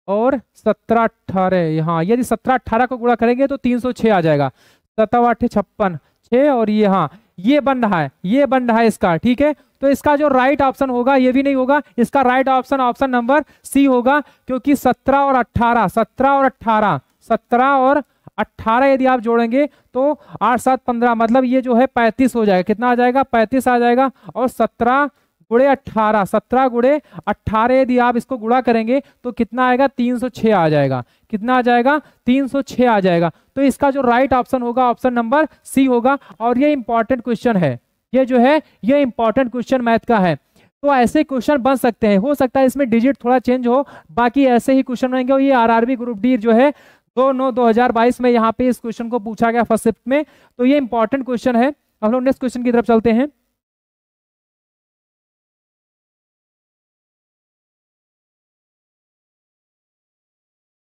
और 17 18, यहाँ यदि 17 18 को गुणा करेंगे तो 306 आ जाएगा। 17 8 56 6, और ये हाँ ये बन रहा है, ये बन रहा है इसका। ठीक है, तो इसका जो राइट ऑप्शन होगा ये भी नहीं होगा, इसका right option option number C होगा, क्योंकि 17 और 18 17 और 18 यदि आप जोड़ेंगे तो 8 7 15, मतलब ये जो है 35 हो जाएगा। कितना आ जाएगा, 35 आ जाएगा। और 17 गुणे 18, 17 गुणे 18 यदि आप इसको गुणा करेंगे तो कितना आएगा, 306 आ जाएगा। कितना आ जाएगा, 306 आ जाएगा। तो इसका जो राइट ऑप्शन होगा ऑप्शन नंबर सी होगा। और ये इंपॉर्टेंट क्वेश्चन है, ये जो है ये इंपॉर्टेंट क्वेश्चन मैथ का है। तो ऐसे क्वेश्चन बन सकते हैं, हो सकता है इसमें डिजिट थोड़ा चेंज हो, बाकी ऐसे ही क्वेश्चन बनेंगे। और ये आरआरबी ग्रुप डी जो है 2/9/2022 में यहाँ पे इस क्वेश्चन को पूछा गया फर्स्ट शिफ्ट में। तो ये इंपॉर्टेंट क्वेश्चन है। हम लोग नेक्स्ट क्वेश्चन की तरफ चलते हैं।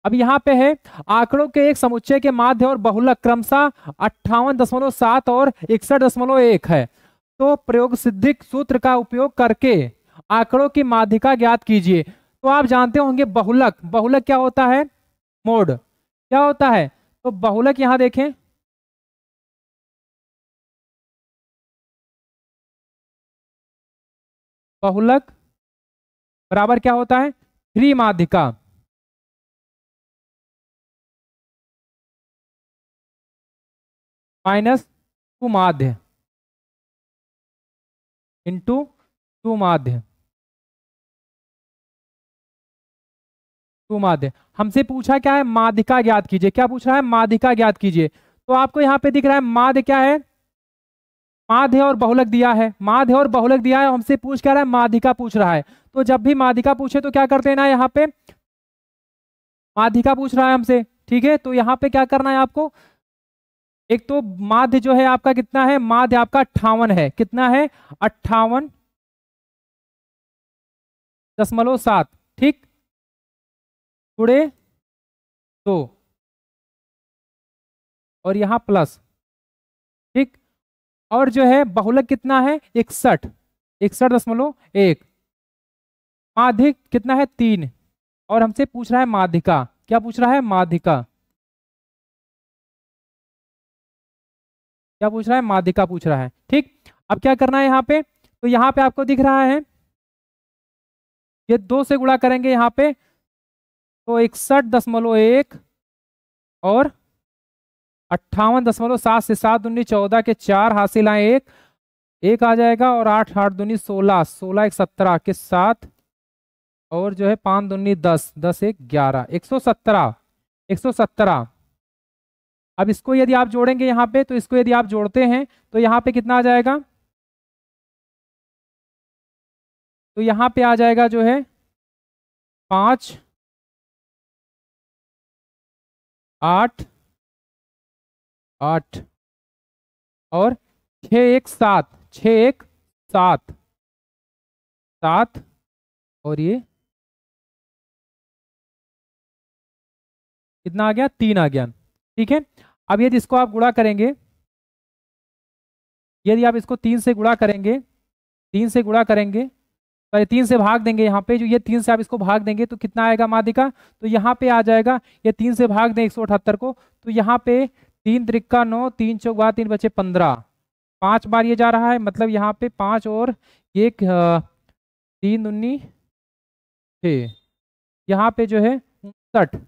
अब यहाँ पे है, आंकड़ों के एक समुच्चय के माध्य और बहुलक क्रमशः 58.7 और 61.1 है। तो प्रयोग सिद्धिक सूत्र का उपयोग करके आंकड़ों की माध्यिका ज्ञात कीजिए। तो आप जानते होंगे बहुलक, बहुलक क्या होता है, मोड क्या होता है। तो बहुलक यहाँ देखें, बहुलक बराबर क्या होता है, 3 माध्यिका -2 माध्य इंटू 2 माध्य, 2 माध्य। हमसे पूछा क्या है, माध्यिका ज्ञात कीजिए। क्या पूछ रहा है, माध्यिका ज्ञात कीजिए। तो आपको यहाँ पे दिख रहा है माध्य क्या है, माध्य और बहुलक दिया है, माध्य और बहुलक दिया है। हमसे पूछ क्या रहा है, माध्यिका पूछ रहा है। तो जब भी माध्यिका पूछे तो क्या करते हैं ना, यहाँ पे माध्यिका पूछ रहा है हमसे। ठीक है, तो यहाँ पे क्या करना है आपको, एक तो माध्य जो है आपका कितना है, माध्य आपका 58 है। कितना है, 58.7। ठीक, गुणे 2, और यहां प्लस। ठीक, और जो है बहुलक कितना है, 61.1। माध्यिक कितना है, 3। और हमसे पूछ रहा है माध्यिका। क्या पूछ रहा है, माध्यिका। क्या पूछ रहा है, माध्यिका पूछ रहा है। ठीक, अब क्या करना है यहाँ पे, तो यहाँ पे आपको दिख रहा है ये 2 से गुणा करेंगे यहाँ पे तो 61.1 और 58.7 से 7 दूनी 14 के 4 हासिल आए 1 आ जाएगा। और 8 8 दूनी 16, 16 1 17 के 7, और जो है 5 दूनी 10, 10 1 11, 117, 117। अब इसको यदि आप जोड़ेंगे यहाँ पे, तो इसको यदि आप जोड़ते हैं तो यहाँ पे कितना आ जाएगा, तो यहाँ पे आ जाएगा जो है 5 8 8 और 6 1 7, 6 1 7 7, और ये कितना आ गया, 3 आ गया। ठीक है, अब यदि इसको आप गुणा करेंगे, यदि आप इसको 3 से गुणा करेंगे, 3 से गुणा करेंगे, तो 3 से भाग देंगे यहाँ पे, जो ये 3 से आप इसको भाग देंगे तो कितना आएगा माध्यिका, तो यहाँ पे आ जाएगा, ये 3 से भाग दें 178 को, तो यहाँ पे 3 त्रिका 9, 3 चौक 3 बचे 15, 5 बार ये जा रहा है, मतलब यहाँ पे 5 और 1 3 दूनी 6, यहाँ पे जो है 59,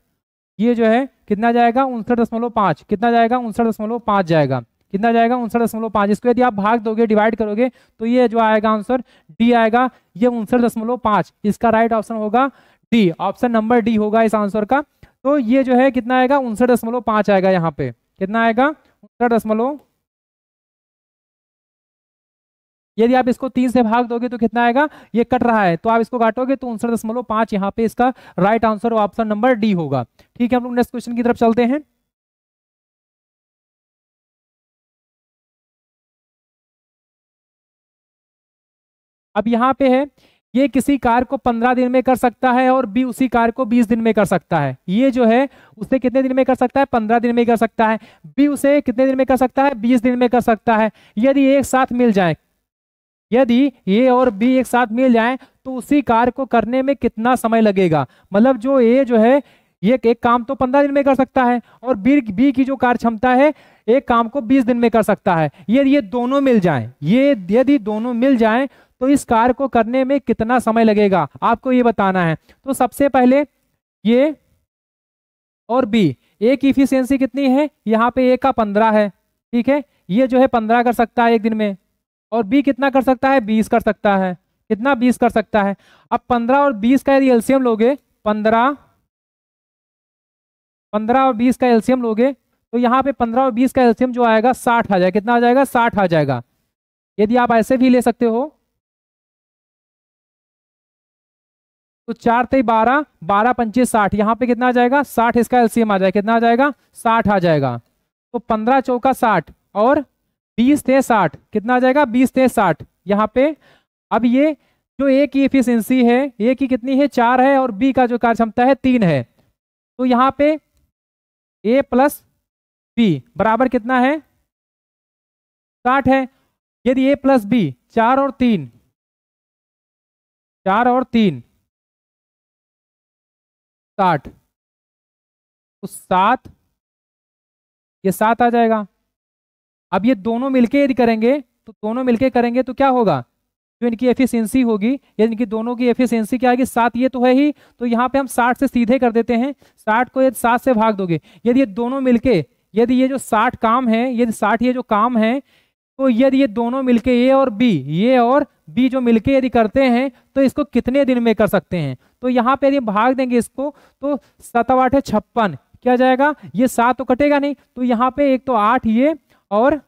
ये जो है कितना जाएगा 59.5, कितना जाएगा 59.5 जाएगा, कितना जाएगा 59.5। इसको यदि आप भाग दोगे, डिवाइड करोगे, तो ये जो आएगा आंसर डी आएगा, ये 59.5। इसका राइट ऑप्शन होगा डी, ऑप्शन नंबर डी होगा इस आंसर का। तो ये जो है कितना आएगा 59.5 आएगा, यहाँ पे कितना आएगा 59। यदि आप इसको 3 से भाग दोगे तो कितना आएगा, ये कट रहा है तो आप इसको काटोगे तो 59.5, यहाँ पे इसका right answer option number D होगा। ठीक है, हम लोग नेक्स्ट क्वेश्चन की तरफ चलते हैं। अब यहाँ पे है, ये किसी कार्य को 15 दिन में कर सकता है और बी उसी कार्य को 20 दिन में कर सकता है। ये जो है उसे कितने दिन में कर सकता है, 15 दिन में कर सकता है। बी उसे कितने दिन में कर सकता है, 20 दिन में कर सकता है। यदि एक साथ मिल जाए, यदि ए और बी एक साथ मिल जाएं तो उसी कार्य को करने में कितना समय लगेगा। मतलब जो ए जो है ये एक काम तो 15 दिन में कर सकता है और बी की जो कार्य क्षमता है एक काम को 20 दिन में कर सकता है। यदि ये दोनों मिल जाएं, यदि दोनों मिल जाएं तो इस कार्य को करने में कितना समय लगेगा, आपको ये बताना है। तो सबसे पहले ये और बी, ए की इफिशियंसी कितनी है, यहाँ पे ए का 15 है, ठीक है, ये जो है 15 कर सकता है एक दिन में, और बी कितना कर सकता है, 20 कर सकता है। कितना, 20 कर सकता है। अब 15 और 20 का यदि एलसीएम लोगे, 15 और 20 का एलसीएम लोगे तो यहाँ पे 15 और 20 का एलसीएम जो आएगा 60 आ जाएगा। कितना आ जाएगा, 60 आ जाएगा। यदि आप ऐसे भी ले सकते हो तो 4 ते 12, 12 पंचे 60, यहाँ पे कितना आ जाएगा 60, इसका एलसीएम आ जाएगा। कितना आ जाएगा, 60 आ जाएगा। तो 15 चौका 60 और 20 ते 60, कितना आ जाएगा 20 ते 60 यहाँ पे। अब ये जो ए की एफिशिएंसी है, ए की कितनी है 4 है और बी का जो कार्य क्षमता है 3 है, तो यहाँ पे ए प्लस बी बराबर कितना है 60 है। यदि ए प्लस बी 4 और 3 60, तो 7, ये 7 आ जाएगा। अब ये दोनों मिलके यदि करेंगे तो क्या होगा, जो इनकी एफिशिएंसी होगी, या इनकी दोनों की एफिशिएंसी क्या आएगी 7, ये तो है ही, तो यहाँ पे हम 60 से सीधे कर देते हैं। 60 को यदि 7 से भाग दोगे, यदि ये दोनों मिलके, यदि ये जो 60 काम है, यदि 60 ये जो काम है, तो यदि ये दोनों मिलके ए और बी जो मिलके यदि करते हैं तो इसको कितने दिन में कर सकते हैं। तो यहाँ पे यदि भाग देंगे इसको तो 7 8 56, क्या जाएगा, ये 7 तो कटेगा नहीं, तो यहाँ पे एक तो 8 ये और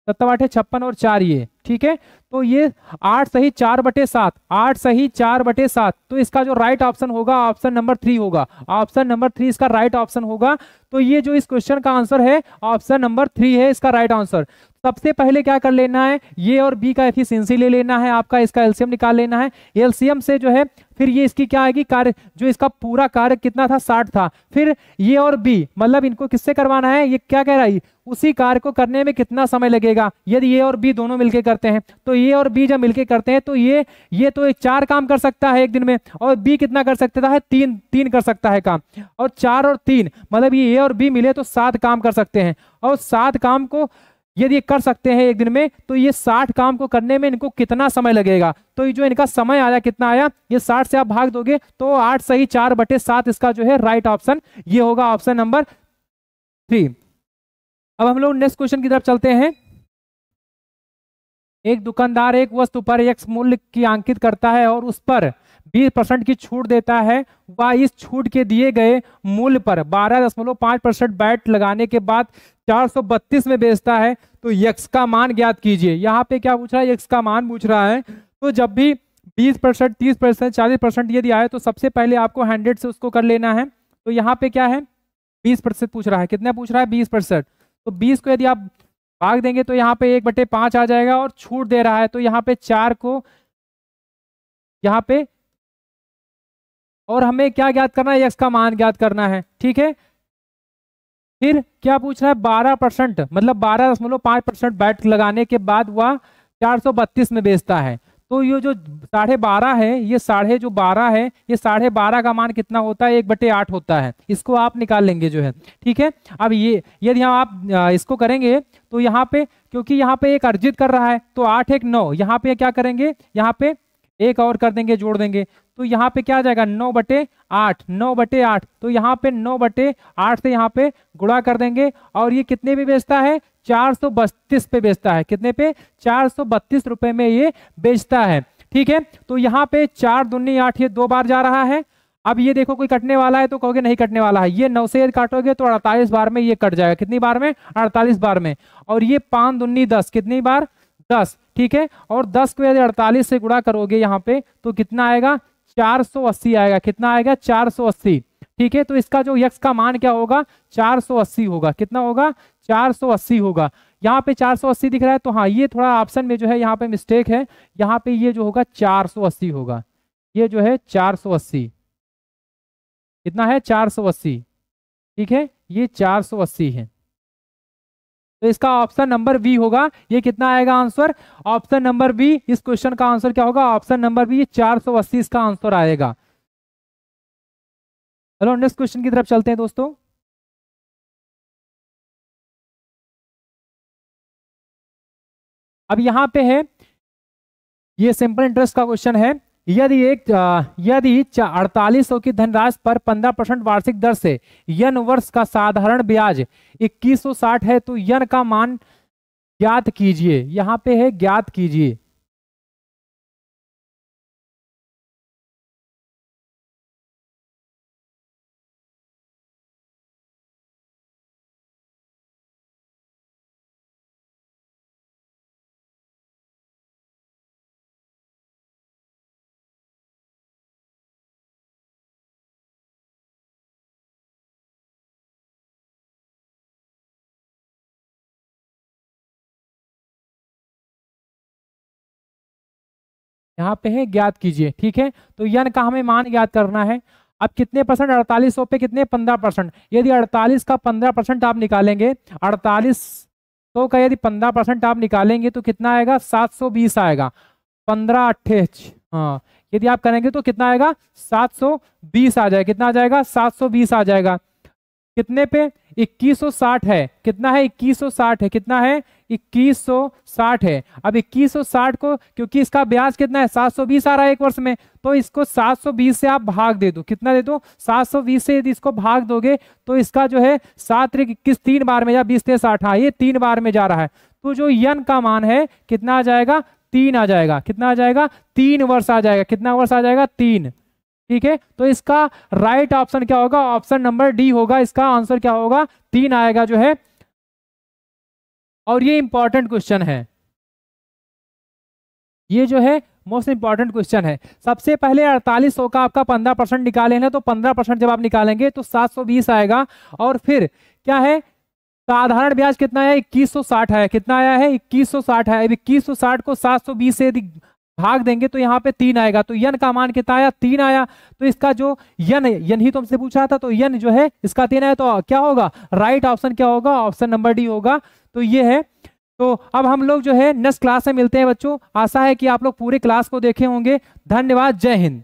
7 8 56 और 4 ये, ठीक है। तो ये 8 सही 4/7, 8 सही 4/7, तो इसका जो राइट ऑप्शन होगा ऑप्शन नंबर 3 होगा। ऑप्शन नंबर 3 इसका राइट ऑप्शन होगा। तो ये जो इस क्वेश्चन का आंसर है ऑप्शन नंबर 3 है इसका राइट आंसर। सबसे पहले क्या कर लेना है, ये और बी का एफिशिएंसी ले लेना है, आपका इसका एलसीएम निकाल लेना है। एलसीएम से जो है फिर ये इसकी क्या आएगी, कार्य जो इसका पूरा कार्य कितना था 60 था, फिर ये और बी मतलब इनको किससे करवाना है, ये क्या कह रहा है उसी कार्य को करने में कितना समय लगेगा। यदि ये और बी दोनों मिलके करते हैं तो ये और बी जब मिलके करते हैं तो ये तो 4 काम कर सकता है एक दिन में, और बी कितना कर सकता है 3 कर सकता है काम, और 4 और 3 मतलब ये ए और बी मिले तो 7 काम कर सकते हैं। और 7 काम को यदि ये कर सकते हैं एक दिन में तो ये 60 काम को करने में इनको कितना समय लगेगा। तो ये जो इनका समय आया कितना आया, ये 60 से आप भाग दोगे तो 8 सही 4/7 इसका जो है राइट ऑप्शन ये होगा ऑप्शन नंबर 3। अब हम लोग नेक्स्ट क्वेश्चन की तरफ चलते हैं। एक दुकानदार एक वस्तु पर एक्स मूल्य की अंकित करता है और उस पर 20% की छूट देता है। वह इस छूट के दिए गए मूल्य पर 12.5% वैट लगाने के बाद 432 में बेचता है, तो एक्स का मान ज्ञात कीजिए। यहाँ पे क्या पूछ रहा है, एक्स का मान पूछ रहा है। तो जब भी 20%, 30%, 40% यदि आए तो सबसे पहले आपको 100 से उसको कर लेना है। तो यहाँ पे क्या है 20% पूछ रहा है, कितना पूछ रहा है 20%, तो 20 को यदि आप भाग देंगे तो यहाँ पे 1/5 आ जाएगा, और छूट दे रहा है तो यहाँ पे 4 को यहाँ पे, और हमें क्या ज्ञात करना है, एक्स का मान ज्ञात करना है, ठीक है। फिर क्या पूछ रहा है 12% मतलब 12.5% वैट लगाने के बाद वह 432 में बेचता है। तो ये जो 12.5 है, ये 12.5 है, ये 12.5 का मान कितना होता है? 1/8 होता है। इसको आप निकाल लेंगे जो है, ठीक है। अब ये यदि आप इसको करेंगे तो यहाँ पे, क्योंकि यहाँ पे एक अर्जित कर रहा है तो 8 1 9, यहाँ पे क्या करेंगे, यहाँ पे एक और कर देंगे, जोड़ देंगे, तो यहाँ पे क्या आ जाएगा? 9/8, 9/8। तो यहाँ पे 9/8 से यहाँ पे गुणा कर देंगे, और ये कितने पे बेचता है? 432 पे बेचता है। कितने पे? 432 रुपए में ये बेचता है, ठीक है। तो यहाँ पे 4 दूनी 8, ये 2 बार जा रहा है। अब ये देखो कोई कटने वाला है तो कहोगे नहीं कटने वाला है, ये 9 से काटोगे तो 48 बार में ये कट जाएगा। कितनी बार में? 48 बार में। और ये 5 दूनी 10, कितनी बार? 10, ठीक है। और 10 को यदि 48 से गुणा करोगे यहाँ पे तो कितना आएगा? 480 आएगा। कितना आएगा? 480, ठीक है। तो इसका जो यक्स का मान क्या होगा? 480 होगा। कितना होगा? 480 होगा। यहाँ पे 480 दिख रहा है, तो हाँ, ये थोड़ा ऑप्शन में जो है यहाँ पे मिस्टेक है। यहाँ पे ये जो होगा 480 होगा, ये जो है 480। कितना है? 480, ठीक है, ये 480 है। तो इसका ऑप्शन नंबर बी होगा। ये कितना आएगा आंसर? Option number B. इस क्वेश्चन का आंसर क्या होगा? ऑप्शन नंबर बी, 480 इसका आंसर आएगा। चलो नेक्स्ट क्वेश्चन की तरफ चलते हैं दोस्तों। अब यहाँ पे है, ये सिंपल इंटरेस्ट का क्वेश्चन है। यदि 4800 की धनराशि पर 15% वार्षिक दर से यन वर्ष का साधारण ब्याज 2160 है तो यन का मान ज्ञात कीजिए। यहाँ पे है ज्ञात कीजिए। यहाँ पे है ज्ञात कीजिए, ठीक है। तो यन का हमें मान ज्ञात करना है। अब कितने परसेंट? 4800 पे कितने? 15%। यदि 48 का 15% आप निकालेंगे, 4800 का यदि 15% आप निकालेंगे तो कितना आएगा? 720 आएगा। 15 28, हाँ, यदि आप करेंगे तो कितना आएगा? 720 आ जाएगा। कितना आ जाएगा? 720 आ जाएगा। कितने पे? 2160 है। कितना है? 2160 है। कितना है? 2160 है। अब 2160 को, क्योंकि इसका ब्याज कितना है? 720 आ रहा है एक वर्ष में, तो इसको 720 से आप भाग दे दो। कितना दे दो? 720 से यदि इसको भाग दोगे तो इसका जो है 7 21 3 बार में, या 20 से 60, हाँ, ये 3 बार में जा रहा है। तो जो यन का मान है कितना आ जाएगा? 3 आ जाएगा। कितना आ जाएगा? 3 वर्ष आ जाएगा। कितना वर्ष आ जाएगा? 3, ठीक है। तो इसका राइट ऑप्शन क्या होगा? ऑप्शन नंबर डी होगा। इसका आंसर क्या होगा? 3 आएगा जो है। और ये इंपॉर्टेंट क्वेश्चन है, ये जो है मोस्ट इंपॉर्टेंट क्वेश्चन है। सबसे पहले 4800 का आपका 15% निकाले हैं, तो 15% जब आप निकालेंगे तो 720 आएगा। और फिर क्या है? साधारण ब्याज कितना है? 2160 है। कितना आया है? 2160 है। अब 2160 को 720 से यदि भाग देंगे तो यहाँ पे 3 आएगा। तो यन का मान कितना आया? 3 आया। तो इसका जो यन ही तो हमसे पूछा था, तो यन जो है इसका 3 आया। तो क्या होगा? राइट ऑप्शन क्या होगा? ऑप्शन नंबर डी होगा। तो ये है। तो अब हम लोग जो है नेक्स्ट क्लास में मिलते हैं बच्चों। आशा है कि आप लोग पूरे क्लास को देखे होंगे। धन्यवाद। जय हिंद।